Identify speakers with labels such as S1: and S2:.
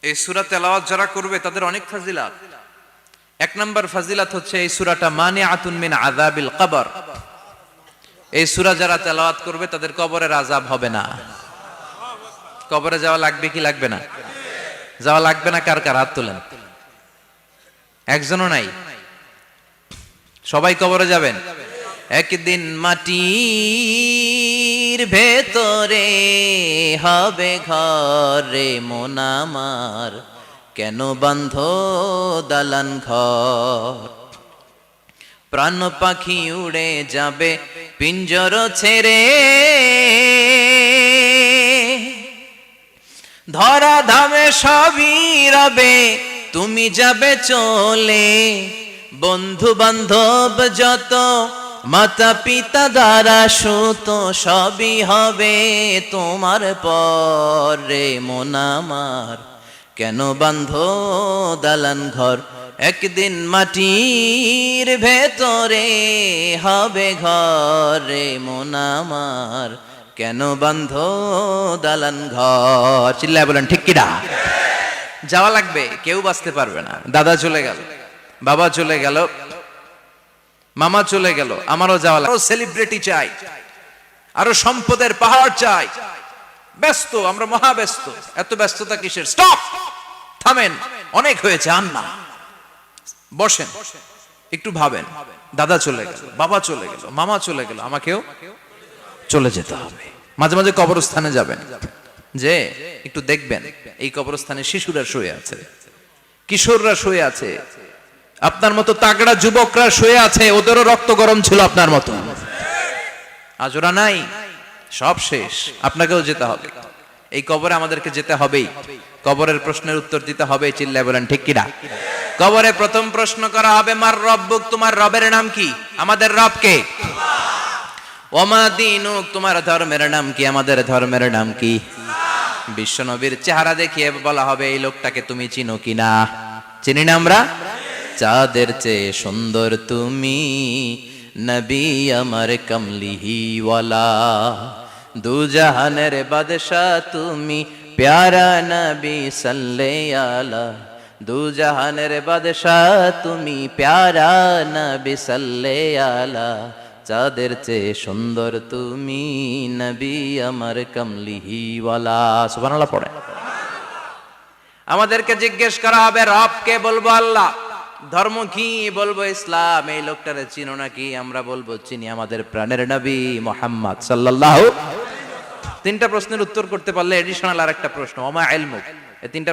S1: এই সূরা তেলাওয়াত যারা করবে তাদের অনেক ফাজিলাত। এক নাম্বার ফাজিলাত হচ্ছে এই সূরাটা মানিআতুন মিন আযাবিল কবর। এই সূরা যারা তেলাওয়াত করবে তাদের কবরের আযাব হবে না। কবরে যাওয়া লাগবে কি লাগবে না? যাওয়া লাগবে না কার কার হাত তোলেন? একজনও নাই, সবাই কবরে যাবেন। একদিন মাটির ভেতরে হবে ঘরে মন আমার, কেন বান্ধ দালান ঘর? প্রাণ পাখি উড়ে যাবে পিঞ্জর ছেড়ে, ধরা ধামে সবই রবে তুমি যাবে চলে। বন্ধু বান্ধব যত মাতা পিতা দ্বারা সুত সবই হবে তোমার পরে মন আমার, কেন বান্ধ দালান ঘর? একদিন মাটির ভেতরে হবে ঘরে মন আমার, কেন বান্ধ দালান ঘর? চিল্লায় বলেন ঠিক কিনা? যাওয়া লাগবে, কেউ বাঁচতে পারবে না। দাদা চলে গেল, বাবা চলে গেল, মামা চলে গেল, আমারও যাওয়া লাগবে। আরো সেলিব্রিটি চাই, আরো সম্পদের পাহাড় চাই। ব্যস্ত, আমরা মহা ব্যস্ত। এত ব্যস্ততা কিসের? স্টপ, থামেন, অনেক হয়েছে, আন না, বসেন, একটু ভাবেন। দাদা চলে গেল, বাবা চলে গেল, মামা চলে গেল, আমাকেও চলে যেতে হবে। মাঝে মাঝে কবরস্থানে যাবেন, যে একটু দেখবেন এই কবরস্থানে শিশুরা শুয়ে আছে, কিশোররা শুয়ে আছে, আপনার মতো তাগড়া যুবকরা শুয়ে আছে, ওদেরও রক্ত গরম ছিল আপনার মতো। আজ ওরা নাই, সব শেষ, আপনাকেও যেতে হবে। এই কবরে আমাদেরকে যেতে হবেই। কবরের প্রশ্নের উত্তর দিতে হবে। চিল্লায় বলেন ঠিক কিনা? কবরে প্রথম প্রশ্ন করা হবে, মার রব্বুক, তোমার রবের নাম কি? আমাদের রব কে? ওমা দীনুক, তোমার ধর্মের নাম কি? আমাদের ধর্মের নাম কি? বিশ্ব নবীর চেহারা দেখিয়ে বলা হবে, এই লোকটাকে তুমি চিনো কিনা? চিনি না আমরা? চাঁদের চেয়ে সুন্দর তুমি, নবী আমার কমলিহি ওয়ালা, দু জাহানের বাদশা তুমি, প্যারা নবী সাল্লাল্লাহু আলা, দু জাহানের বাদশা তুমি, প্যারা নবী সাল্লাল্লাহু আলা, চাঁদের চেয়ে সুন্দর তুমি, নবী আমার কমলিহি ওয়ালা। সুবহানাল্লাহ পড়ে। আমাদেরকে জিজ্ঞেস করা হবে, রব কে? বলবো আল্লাহ। ধর্ম কি? বলবো ইসলাম। এই লোকটারে চিনো নাকি? আমরা বলবো চিনি, আমাদের প্রাণের নবী মুহাম্মদ সাল্লাল্লাহু। তিনটা প্রশ্নের উত্তর করতে পারলে এডিশনাল আরেকটা প্রশ্ন, ওমা ইলমুক। এই তিনটা